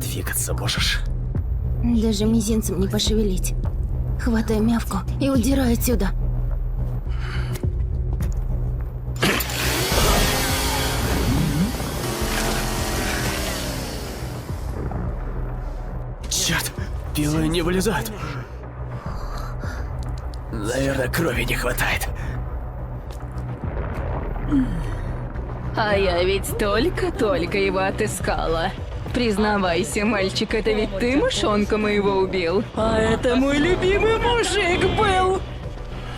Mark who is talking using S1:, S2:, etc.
S1: Двигаться можешь?
S2: Даже мизинцем не пошевелить. Хватаю мявку и удираю отсюда.
S1: Черт, пилы не вылезают. Наверное, крови не хватает.
S3: А я ведь только-только его отыскала. Признавайся, мальчик, это ведь ты мышонка моего убил? А это мой любимый мужик был!